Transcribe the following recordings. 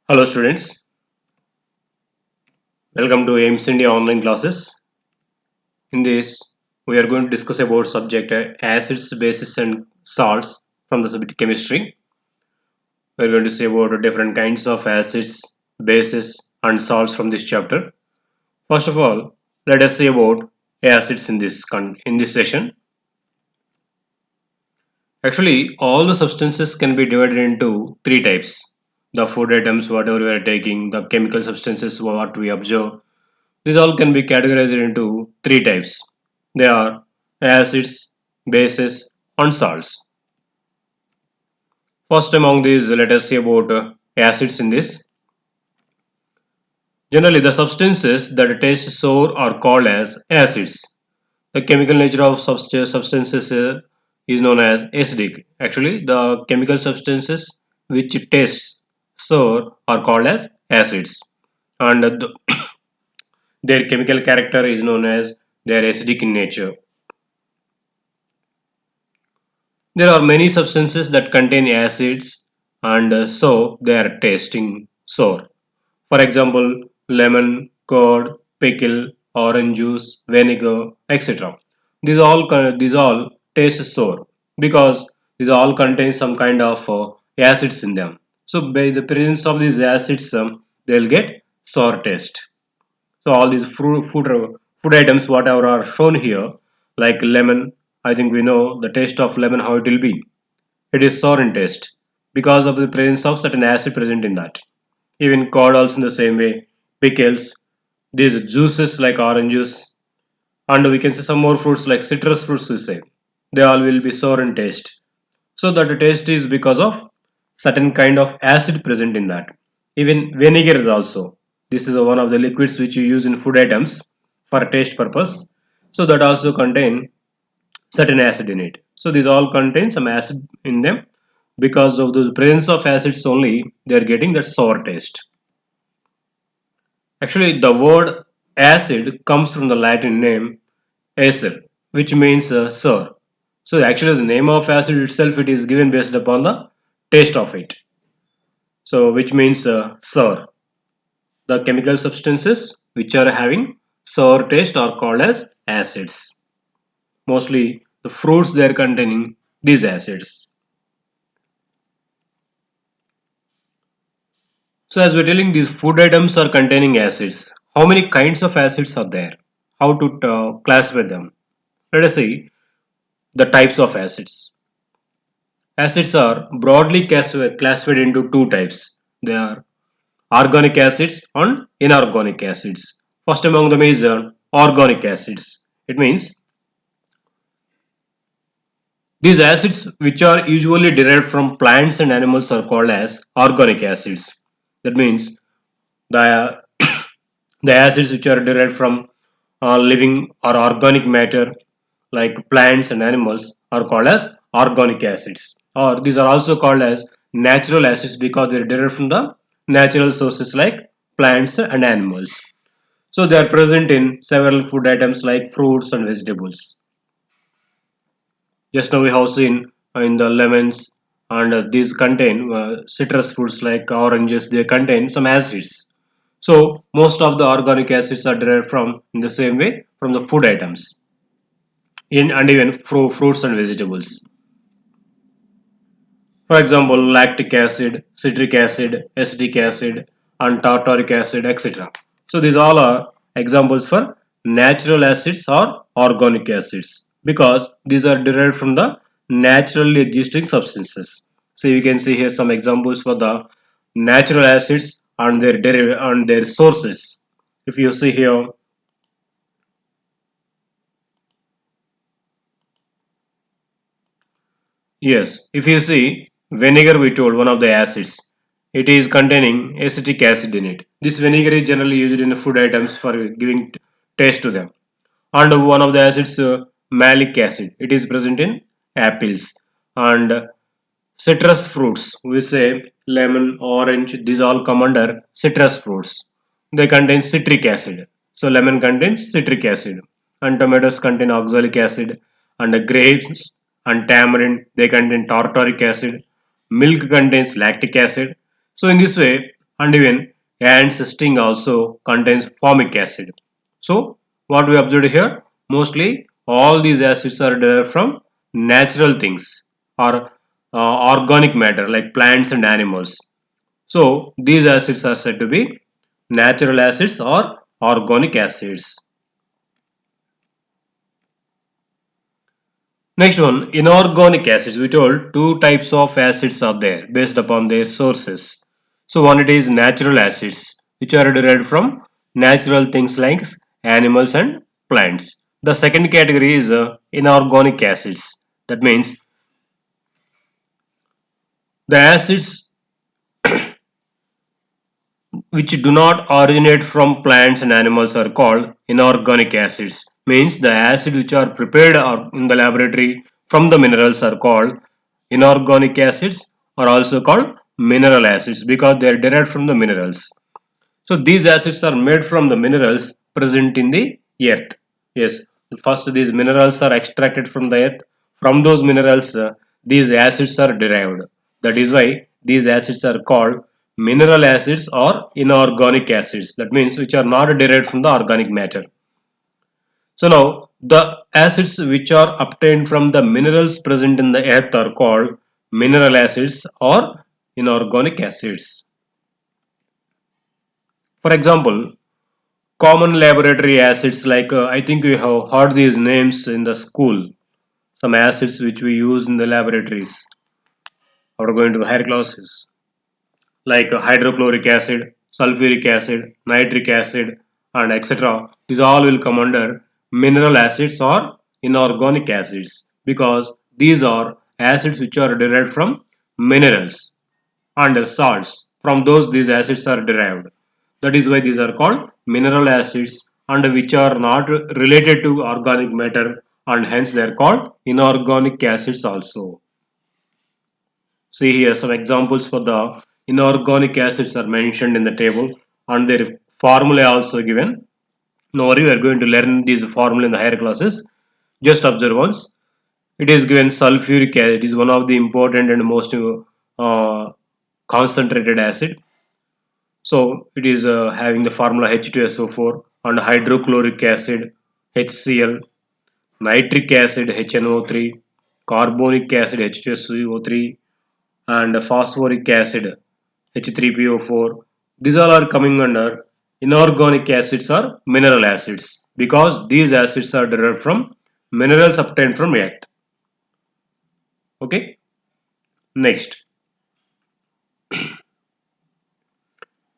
Hello students, welcome to AIMS India online classes. In this, we are going to discuss about subject acids, bases and salts from the subject chemistry. We are going to see about different kinds of acids, bases and salts from this chapter. First of all, let us see about acids in this session. Actually, all the substances can be divided into three types. The food items, whatever we are taking, the chemical substances, what we observe. These all can be categorized into three types. They are acids, bases, and salts. First among these, let us see about acids in this. Generally, the substances that taste sour are called as acids. The chemical nature of substances is known as acidic. Actually, the chemical substances which taste sour are called as acids, and their chemical character is known as they are acidic in nature. There are many substances that contain acids and so they are tasting sour. For example, lemon, curd, pickle, orange juice, vinegar, etc. These all taste sour because these all contain some kind of acids in them. So by the presence of these acids, they will get sour taste. So all these food items, whatever are shown here, like lemon, I think we know the taste of lemon how it will be. It is sour in taste because of the presence of certain acid present in that. Even curd also in the same way. Pickles, these juices like orange juice, and we can say some more fruits like citrus fruits we say. They all will be sour in taste. So that the taste is because of certain kind of acid present in that. Even vinegar is also. This is one of the liquids which you use in food items for taste purpose. So that also contain certain acid in it. So these all contain some acid in them. Because of the presence of acids only, they are getting that sour taste. Actually, the word acid comes from the Latin name acer, which means sour. So actually, the name of acid itself it is given based upon the taste of it. So which means sour. The chemical substances which are having sour taste are called as acids. Mostly the fruits they are containing these acids. So as we're telling, these food items are containing acids. How many kinds of acids are there? How to classify them? Let us see the types of acids. Acids are broadly classified into two types. They are organic acids and inorganic acids. First among them is organic acids. It means these acids which are usually derived from plants and animals are called as organic acids. That means the the acids which are derived from living or organic matter like plants and animals are called as organic acids, or these are also called as natural acids because they are derived from the natural sources like plants and animals. So they are present in several food items like fruits and vegetables. Just now we have seen in the lemons, and these contain citrus fruits like oranges, they contain some acids. So most of the organic acids are derived from in the same way from the food items in and even fruits and vegetables. For example, lactic acid, citric acid, acetic acid, and tartaric acid, etc. So these all are examples for natural acids or organic acids because these are derived from the naturally existing substances. So you can see here some examples for the natural acids and their sources. If you see here, yes, if you see vinegar, we told one of the acids, it is containing acetic acid in it. This vinegar is generally used in the food items for giving taste to them. And one of the acids, malic acid, it is present in apples and citrus fruits. We say lemon, orange, these all come under citrus fruits. They contain citric acid. So lemon contains citric acid, and tomatoes contain oxalic acid, and the grapes and tamarind they contain tartaric acid. Milk contains lactic acid. So in this way, and even ants sting also contains formic acid. So what we observed here, mostly all these acids are derived from natural things or organic matter like plants and animals. So these acids are said to be natural acids or organic acids. Next one, inorganic acids. We told two types of acids are there based upon their sources. So one it is natural acids which are derived from natural things like animals and plants. The second category is inorganic acids. That means the acids which do not originate from plants and animals are called inorganic acids. Means the acid which are prepared in the laboratory from the minerals are called inorganic acids, or also called mineral acids because they are derived from the minerals. So these acids are made from the minerals present in the earth. Yes, first these minerals are extracted from the earth. From those minerals, these acids are derived. That is why these acids are called mineral acids or inorganic acids. That means which are not derived from the organic matter. So now the acids which are obtained from the minerals present in the earth are called mineral acids or inorganic acids. For example, common laboratory acids like I think you have heard these names in the school. Some acids which we use in the laboratories or going to the higher classes like hydrochloric acid, sulfuric acid, nitric acid, and etc. These all will come under mineral acids or inorganic acids because these are acids which are derived from minerals and salts. From those, these acids are derived. That is why these are called mineral acids and which are not related to organic matter, and hence they are called inorganic acids also. See here some examples for the inorganic acids are mentioned in the table and their formula also given. Now we are going to learn these formula in the higher classes. Just observe once. It is given sulfuric acid. It is one of the important and most concentrated acid. So it is having the formula H2SO4 and hydrochloric acid HCl, nitric acid HNO3, carbonic acid H2SO3, and phosphoric acid H3PO4. These all are coming under inorganic acids or mineral acids because these acids are derived from minerals obtained from earth. Okay. Next,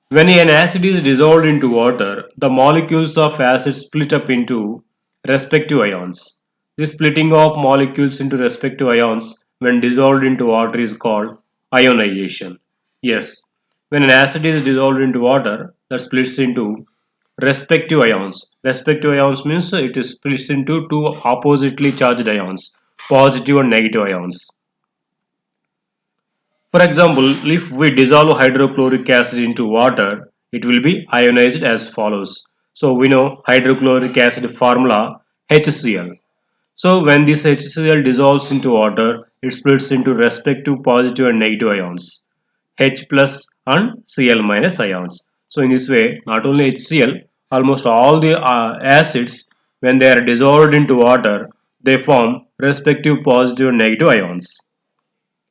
when an acid is dissolved into water, the molecules of acid split up into respective ions. This splitting of molecules into respective ions when dissolved into water is called ionization. Yes, when an acid is dissolved into water, that splits into respective ions. Respective ions means it is splits into two oppositely charged ions, positive and negative ions. For example, if we dissolve hydrochloric acid into water, it will be ionized as follows. So we know hydrochloric acid formula HCl. So when this HCl dissolves into water, it splits into respective positive and negative ions, H plus and Cl minus ions. So in this way, not only HCl, almost all the acids, when they are dissolved into water, they form respective positive and negative ions.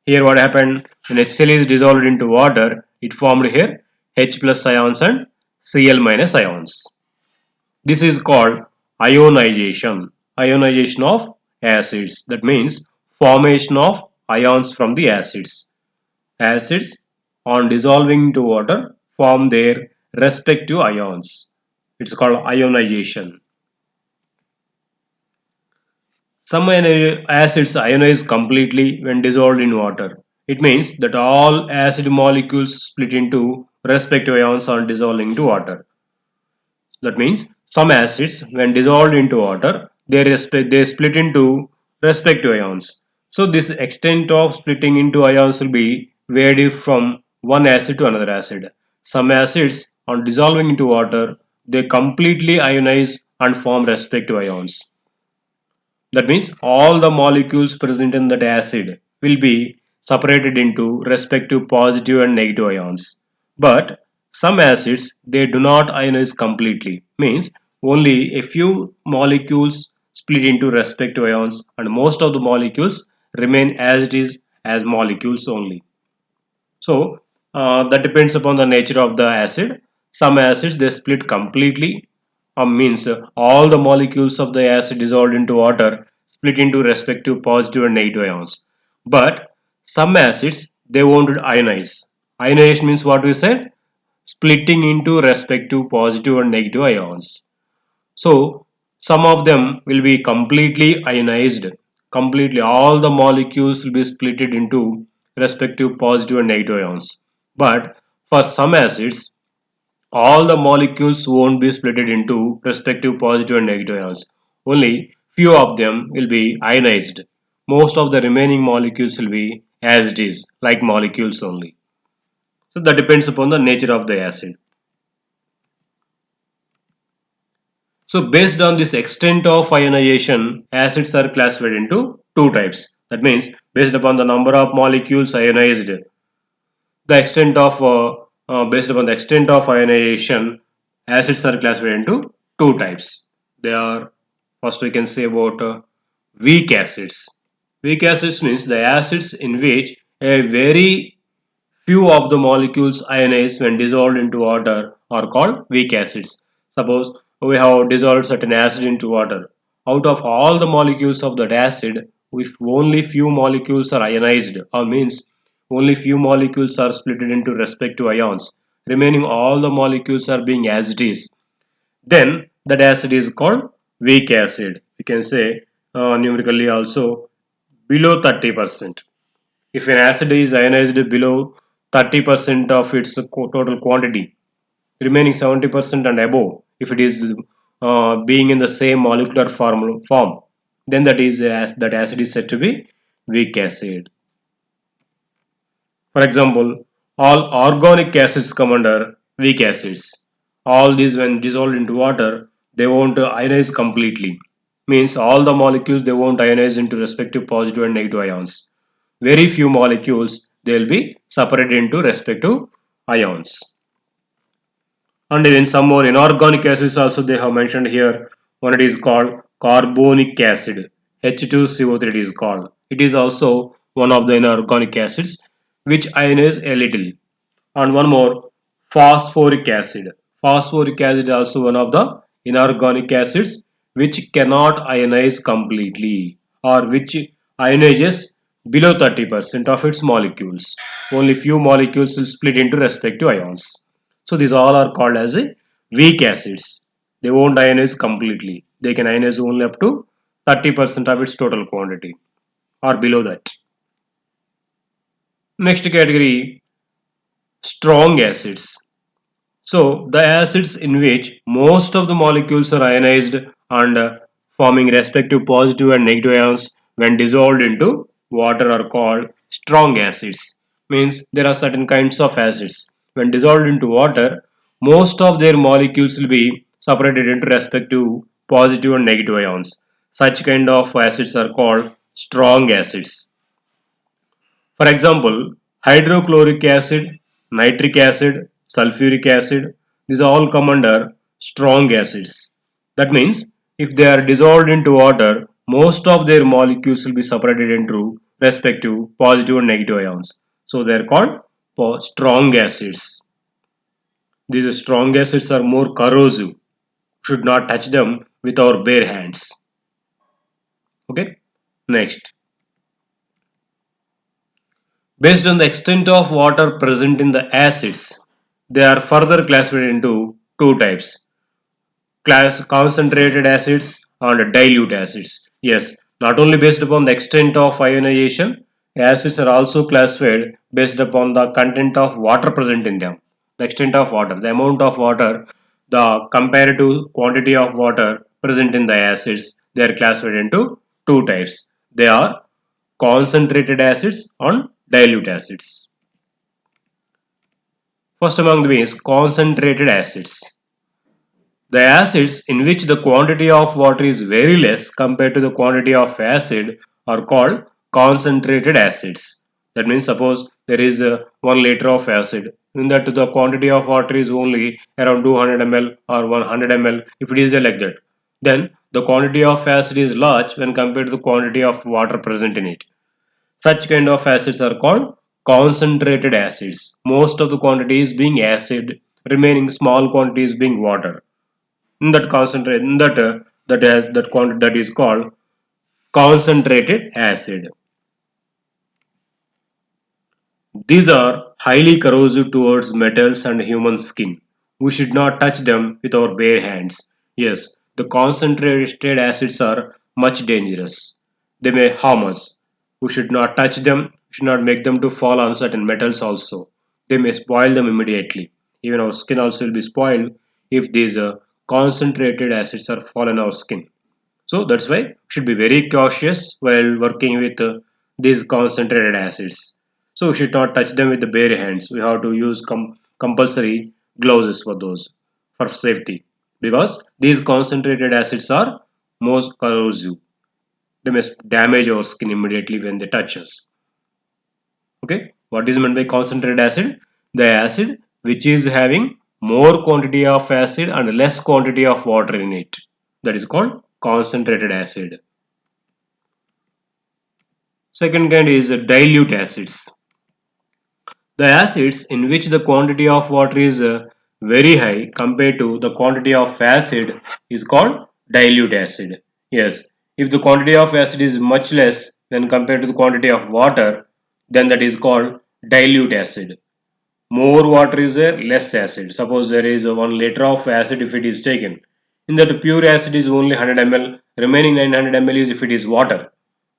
Here what happened, when HCl is dissolved into water, it formed here H plus ions and Cl minus ions. This is called ionization. Ionization of acids. That means formation of ions from the acids. Acids on dissolving into water form their respective ions. It's called ionization. Some acids ionize completely when dissolved in water. It means that all acid molecules split into respective ions on dissolving into water. That means some acids, when dissolved into water, they split into respective ions. So this extent of splitting into ions will be vary from one acid to another acid. Some acids, on dissolving into water, they completely ionize and form respective ions. That means all the molecules present in that acid will be separated into respective positive and negative ions. But Some acids they do not ionize completely, means only a few molecules split into respective ions and most of the molecules remain as it is as molecules only. So that depends upon the nature of the acid. Some acids they split completely, means all the molecules of the acid dissolved into water split into respective positive and negative ions. But some acids they won't ionize. Ionization means what we said, splitting into respective positive and negative ions. So some of them will be completely ionized. Completely all the molecules will be split into respective positive and negative ions. But for some acids, all the molecules won't be split into respective positive and negative ions. Only few of them will be ionized. Most of the remaining molecules will be as it is, like molecules only. So that depends upon the nature of the acid. So based on this extent of ionization, acids are classified into two types. That means based upon the number of molecules ionized, the extent of based upon the extent of ionization, acids are classified into two types. They are, first we can say about weak acids. Weak acids means the acids in which a very few of the molecules ionize when dissolved into water are called weak acids. Suppose we have dissolved certain acid into water. Out of all the molecules of that acid, if only few molecules are ionized, or means only few molecules are split into respective ions, remaining all the molecules are being as it is, then that acid is called weak acid. We can say numerically also below 30%. If an acid is ionized below 30% of its total quantity, remaining 70% and above, if it is being in the same molecular form, then that acid is said to be weak acid. For example, all organic acids come under weak acids. All these when dissolved into water, they won't ionize completely. Means all the molecules they won't ionize into respective positive and negative ions. Very few molecules they will be separated into respective ions. And even some more inorganic acids also they have mentioned here. One it is called carbonic acid. H2CO3 it is called. It is also one of the inorganic acids which ionize a little. And one more, phosphoric acid. Phosphoric acid is also one of the inorganic acids which cannot ionize completely, or which ionizes below 30% of its molecules. Only few molecules will split into respective ions. So these all are called as weak acids. They won't ionize completely. They can ionize only up to 30% of its total quantity or below that. Next category, strong acids. So the acids in which most of the molecules are ionized and forming respective positive and negative ions when dissolved into water are called strong acids. Means there are certain kinds of acids. When dissolved into water, most of their molecules will be separated into respective positive and negative ions. Such kind of acids are called strong acids. For example, hydrochloric acid, nitric acid, sulfuric acid, these all come under strong acids. That means if they are dissolved into water, most of their molecules will be separated into respective positive and negative ions. So they are called strong acids. These strong acids are more corrosive. Should not touch them with our bare hands. Okay. Next. Based on the extent of water present in the acids, they are further classified into two types, concentrated acids and dilute acids. Yes, not only based upon the extent of ionization, acids are also classified based upon the content of water present in them. The extent of water, the amount of water, the comparative quantity of water present in the acids, they are classified into two types. They are concentrated acids and dilute acids. First among them is concentrated acids. The acids in which the quantity of water is very less compared to the quantity of acid are called concentrated acids. That means suppose there is 1 liter of acid. in that the quantity of water is only around 200 ml or 100 ml, if it is like that, then the quantity of acid is large when compared to the quantity of water present in it. Such kind of acids are called concentrated acids. Most of the quantity is being acid, remaining small quantities being water. In that concentrate, in that that has that quantity that is called concentrated acid. These are highly corrosive towards metals and human skin. We should not touch them with our bare hands. Yes, the concentrated acids are much dangerous. They may harm us. We should not touch them, we should not make them to fall on certain metals also. They may spoil them immediately. Even our skin also will be spoiled if these concentrated acids are fall on our skin. So that's why we should be very cautious while working with these concentrated acids. So we should not touch them with the bare hands. We have to use compulsory gloves for those for safety, because these concentrated acids are most corrosive. They may damage our skin immediately when they touch us. Okay, what is meant by concentrated acid? The acid which is having more quantity of acid and less quantity of water in it. That is called concentrated acid. Second kind is dilute acids. The acids in which the quantity of water is very high compared to the quantity of acid is called dilute acid. Yes, if the quantity of acid is much less than compared to the quantity of water, then that is called dilute acid. More water is there, less acid. Suppose there is 1 liter of acid if it is taken. In that pure acid is only 100 ml, remaining 900 ml is if it is water.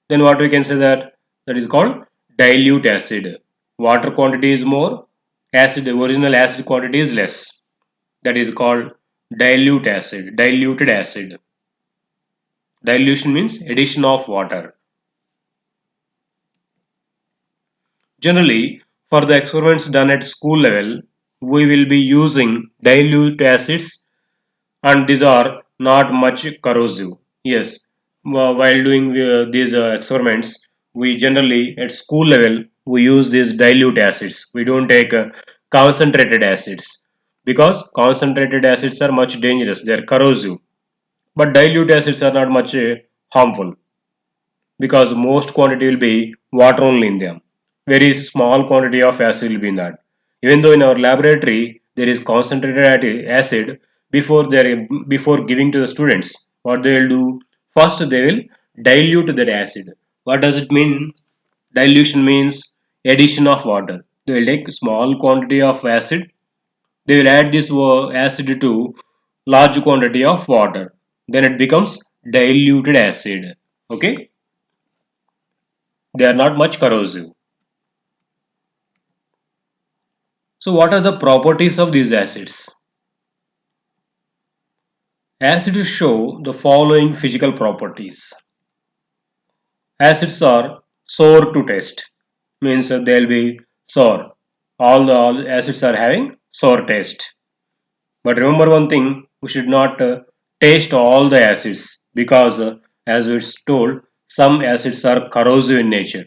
Then what we can say that is called dilute acid. Water quantity is more, acid original acid quantity is less. That is called dilute acid, diluted acid. Dilution means addition of water. Generally, for the experiments done at school level, we will be using dilute acids, and these are not much corrosive. Yes, while doing these experiments, we generally at school level we use these dilute acids. We don't take concentrated acids, because concentrated acids are much dangerous. They are corrosive, but dilute acids are not much harmful, because most quantity will be water only in them. Very small quantity of acid will be in that. Even though in our laboratory there is concentrated acid, before giving to the students, what they will do first, they will dilute that acid. What does it mean? Dilution means addition of water. They will take small quantity of acid. They will add this acid to large quantity of water. Then it becomes diluted acid. Okay, they are not much corrosive. So what are the properties of these acids? Acids show the following physical properties. Acids are sour to taste, means that they'll be sour. All acids are having sour taste. But remember one thing, we should not taste all the acids, because as it's told, some acids are corrosive in nature.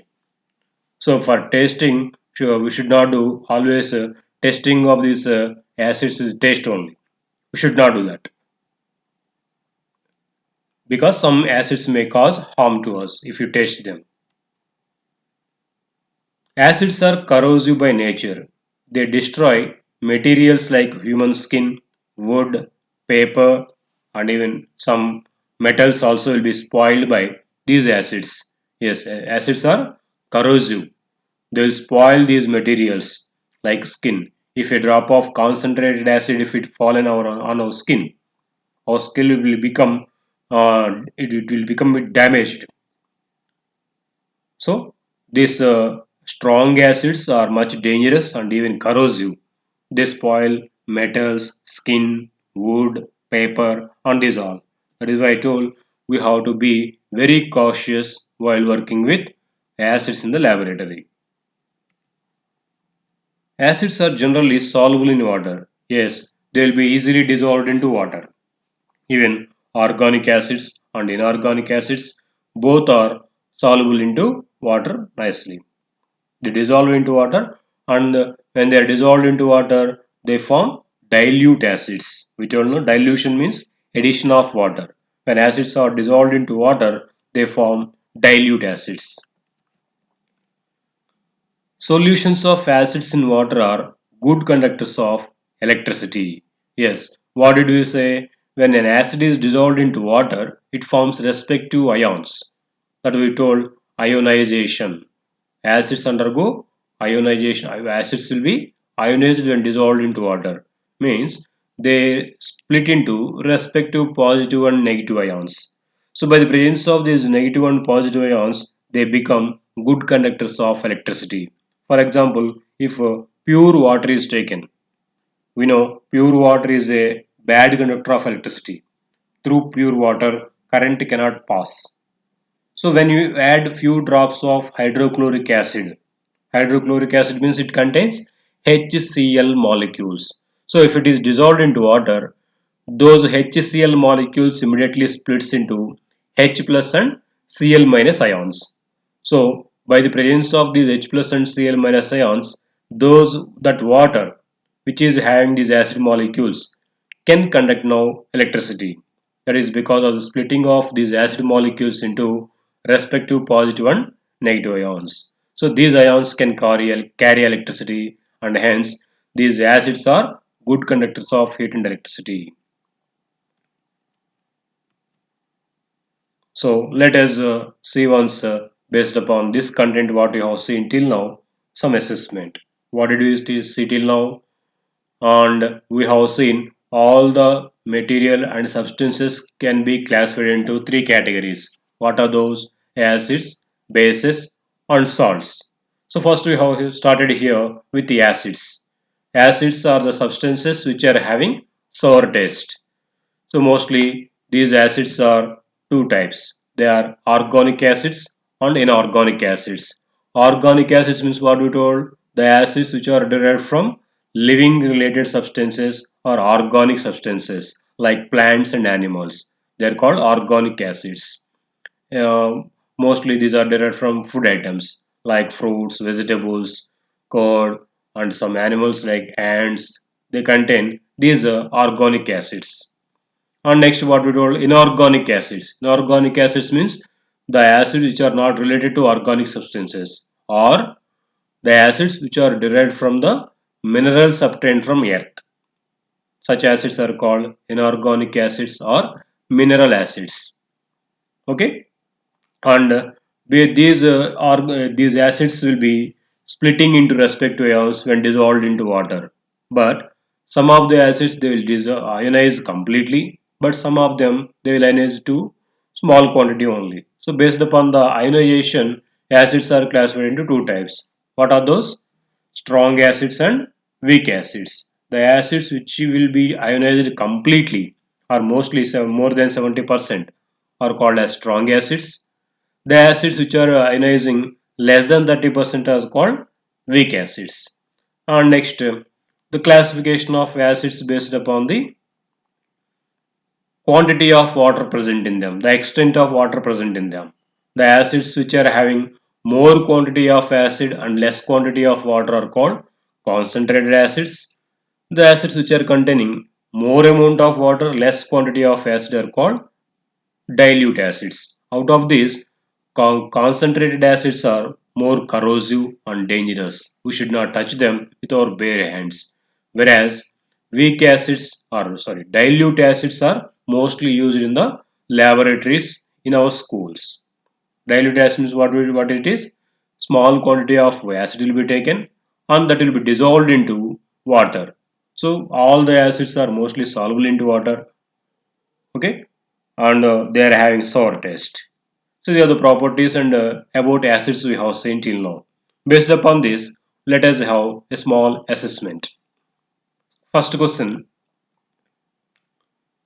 So for tasting, sure, we should not do always testing of these acids with taste only. We should not do that, because some acids may cause harm to us if you taste them. Acids are corrosive by nature. They destroy materials like human skin, wood, paper, and even some metals also will be spoiled by these acids. Yes, acids are corrosive. They will spoil these materials like skin. If a drop of concentrated acid, if it fall on our skin, our skin will become it will become damaged. So these strong acids are much dangerous and even corrosive. They spoil metals, skin, wood, paper, and these all. That is why I told we have to be very cautious while working with acids in the laboratory. Acids are generally soluble in water. Yes, they will be easily dissolved into water. Even organic acids and inorganic acids both are soluble into water nicely. They dissolve into water and when they are dissolved into water, they form dilute acids. We all know dilution means addition of water. When acids are dissolved into water, they form dilute acids. Solutions of acids in water are good conductors of electricity. Yes, what did we say? When an acid is dissolved into water, it forms respective ions. That we told ionization. Acids undergo ionization. Acids will be ionized when dissolved into water. Means they split into respective positive and negative ions. So by the presence of these negative and positive ions, they become good conductors of electricity. For example, if pure water is taken, we know pure water is a bad conductor of electricity. Through pure water, current cannot pass. So when you add few drops of hydrochloric acid means it contains HCl molecules. So if it is dissolved into water, those HCl molecules immediately splits into H plus and Cl minus ions. So by the presence of these H plus and Cl minus ions, those that water which is having these acid molecules can conduct now electricity. That is because of the splitting of these acid molecules into respective positive and negative ions. So these ions can carry electricity, and hence these acids are good conductors of heat and electricity. So let us see once based upon this content what we have seen till now some assessment. What did we see till now? And we have seen all the material and substances can be classified into three categories. What are those? Acids, bases, and salts. So first we have started here with the acids. Acids are the substances which are having sour taste. So mostly these acids are two types. They are organic acids and inorganic acids. Organic acids means what we told, the acids which are derived from living related substances or organic substances like plants and animals. They are called organic acids. Uh, Mostly these are derived from food items like fruits, vegetables, corn, and some animals like ants. They contain these organic acids. And next what we told, inorganic acids. Inorganic acids means the acids which are not related to organic substances, or the acids which are derived from the minerals obtained from earth. Such acids are called inorganic acids or mineral acids. Okay, and these acids will be splitting into respective ions when dissolved into water. But some of the acids they will ionize completely, but some of them they will ionize to small quantity only. So based upon the ionization, acids are classified into two types. What are those? Strong acids and weak acids. The acids which will be ionized completely or mostly more than 70% are called as strong acids. The acids which are ionizing less than 30% are called weak acids. And next, the classification of acids based upon the quantity of water present in them, the extent of water present in them. The acids which are having more quantity of acid and less quantity of water are called concentrated acids. The acids which are containing more amount of water, less quantity of acid are called dilute acids. Out of these, concentrated acids are more corrosive and dangerous. We should not touch them with our bare hands. Whereas dilute acids are mostly used in the laboratories in our schools. Dilute acid means what it is? Small quantity of acid will be taken and that will be dissolved into water. So all the acids are mostly soluble into water. Okay, and they are having sour taste. So these are the properties and about acids we have seen till now. Based upon this, let us have a small assessment. First question: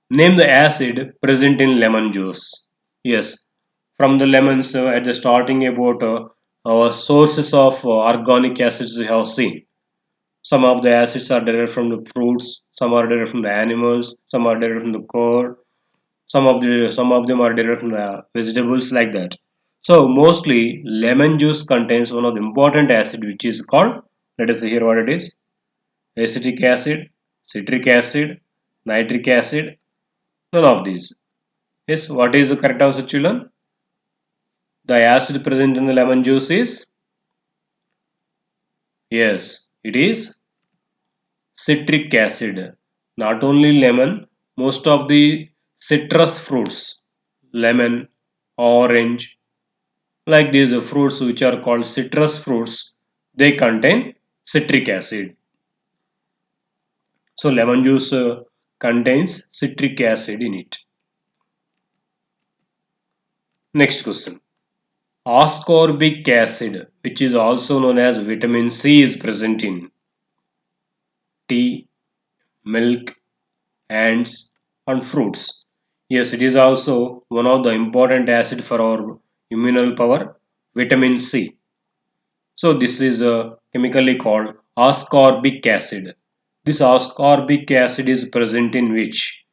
name the acid present in lemon juice. Yes, from the lemons at the starting about our sources of organic acids we have seen. Some of the acids are derived from the fruits, some are derived from the animals, some are derived from the core, some of them are derived from the vegetables like that. So mostly lemon juice contains one of the important acid which is called Let us see here what it is. Acetic acid, citric acid, nitric acid, none of these. Yes, what is the correct answer, children? The acid present in the lemon juice is, yes, it is citric acid. Not only lemon, most of the citrus fruits, lemon, orange, like these fruits which are called citrus fruits, they contain citric acid. So lemon juice contains citric acid in it. Next question. Ascorbic acid, which is also known as vitamin C, is present in tea, milk, ants, and fruits. Yes, it is also one of the important acid for our immunal power, vitamin C. So this is chemically called ascorbic acid. This ascorbic acid is present in which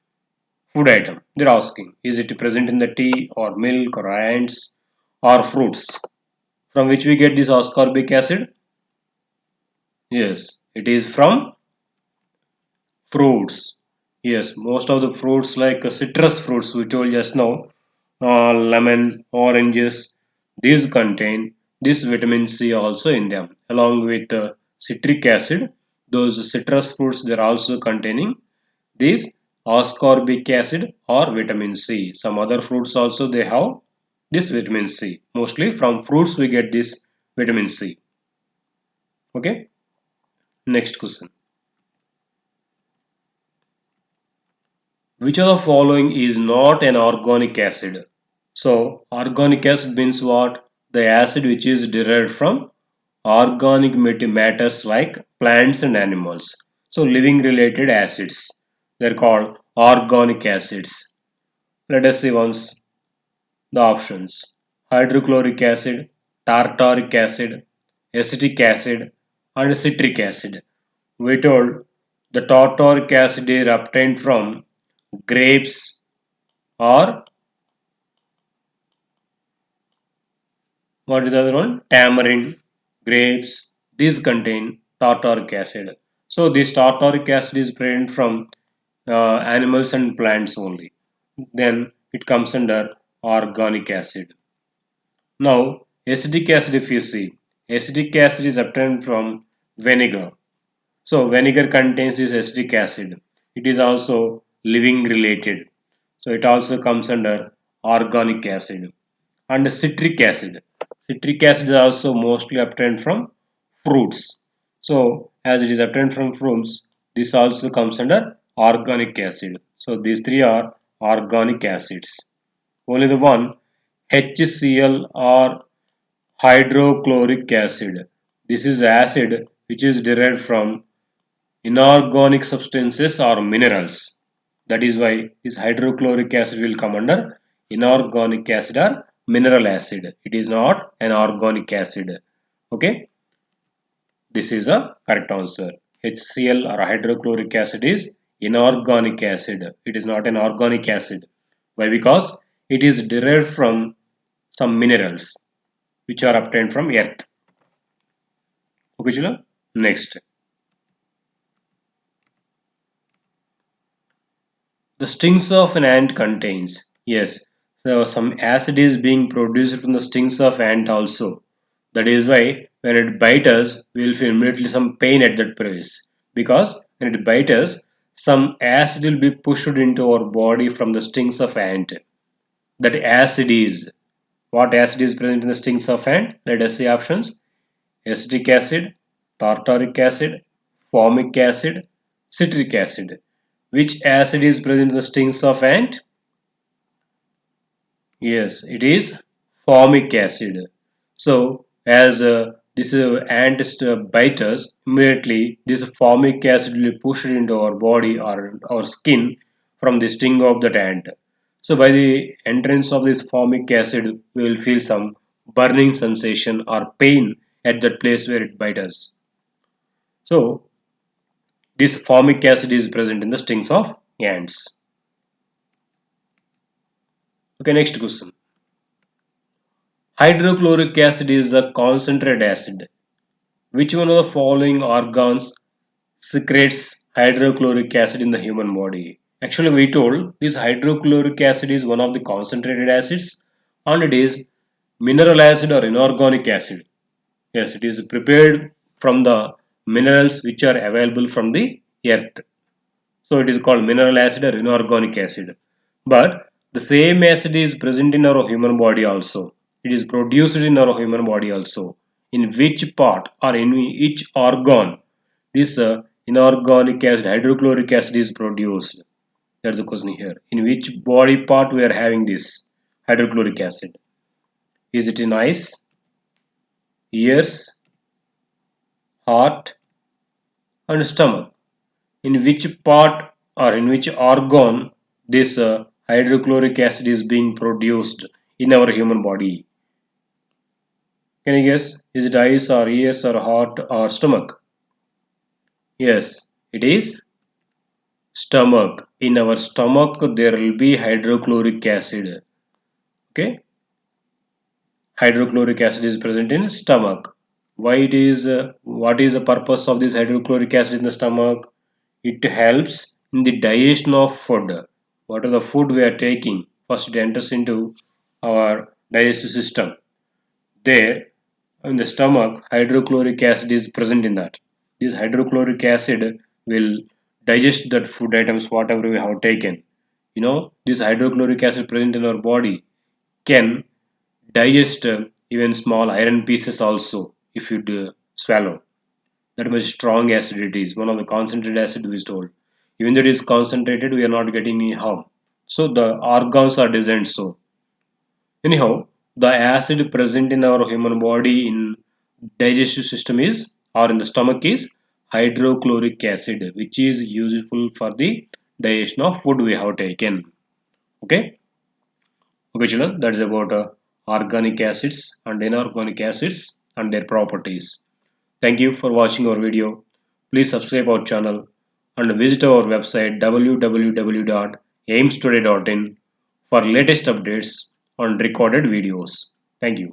food item? They're asking. Is it present in the tea or milk or ants or fruits? From which we get this ascorbic acid? Yes, it is from fruits. Yes, most of the fruits like citrus fruits we told just now, lemon, oranges, these contain this vitamin C also in them. Along with citric acid, those citrus fruits they are also containing this ascorbic acid or vitamin C. Some other fruits also they have this vitamin C. Mostly from fruits we get this vitamin C. Okay. Next question. Which of the following is not an organic acid? So, organic acid means what? The acid which is derived from organic matters like plants and animals. So, living related acids. They are called organic acids. Let us see once the options. Hydrochloric acid, tartaric acid, acetic acid, and citric acid. We told the tartaric acid is obtained from grapes or what is the other one? Tamarind, grapes. These contain tartaric acid. So this tartaric acid is present from animals and plants only. Then it comes under organic acid. Now acetic acid, if you see, acetic acid is obtained from vinegar. So vinegar contains this acetic acid. It is also living related. So it also comes under organic acid. And citric acid. Citric acid is also mostly obtained from fruits. So as it is obtained from fruits, this also comes under organic acid. So these three are organic acids. Only the one HCl or hydrochloric acid. This is acid which is derived from inorganic substances or minerals. That is why this hydrochloric acid will come under inorganic acid or mineral acid. It is not an organic acid. Okay, this is a correct answer. HCl or hydrochloric acid is inorganic acid. It is not an organic acid. Why? Because it is derived from some minerals which are obtained from earth. Okay, children. Next, the stings of an ant contains. Yes, so some acid is being produced from the stings of ant also. That is why when it bites us, we will feel immediately some pain at that place. Because when it bites us, some acid will be pushed into our body from the stings of ant. That acid is, what acid is present in the stings of ant? Let us see options. Acetic acid, tartaric acid, formic acid, citric acid. Which acid is present in the stings of ant? Yes, it is formic acid. So, as this ant bites us, immediately this formic acid will be pushed into our body or our skin from the sting of that ant. So, by the entrance of this formic acid, we will feel some burning sensation or pain at that place where it bites us. So, this formic acid is present in the stings of ants. Okay, next question. Hydrochloric acid is a concentrated acid Which one of the following organs secretes hydrochloric acid in the human body? Actually, we told this hydrochloric acid is one of the concentrated acids and it is mineral acid or inorganic acid. Yes, it is prepared from the minerals which are available from the earth. So it is called mineral acid or inorganic acid. But the same acid is present in our human body also. It is produced in our human body also. In which part or in which organ this inorganic acid, hydrochloric acid is produced? That's the question here. In which body part we are having this hydrochloric acid? Is it in eyes, ears, heart, and stomach? In which part or in which organ this hydrochloric acid is being produced in our human body? Can you guess? Is it eyes or ears or heart or stomach? Yes, it is stomach. In our stomach there will be hydrochloric acid. Okay, hydrochloric acid is present in stomach. Why it is? What is the purpose of this hydrochloric acid in the stomach? It helps in the digestion of food. What are the food we are taking? First it enters into our digestive system. There in the stomach, hydrochloric acid is present in that. This hydrochloric acid will digest that food items whatever we have taken. This hydrochloric acid present in our body can digest even small iron pieces also if you swallow. That much strong acid it is. One of the concentrated acid we told. Even though it is concentrated, we are not getting any harm. So the organs are designed so. Anyhow, the acid present in our human body in digestive system is or in the stomach is hydrochloric acid, which is useful for the digestion of food we have taken. Okay, okay, children, that is about organic acids and inorganic acids and their properties. Thank you for watching our video. Please subscribe our channel and visit our website www.aimstoday.in for latest updates on recorded videos. Thank you.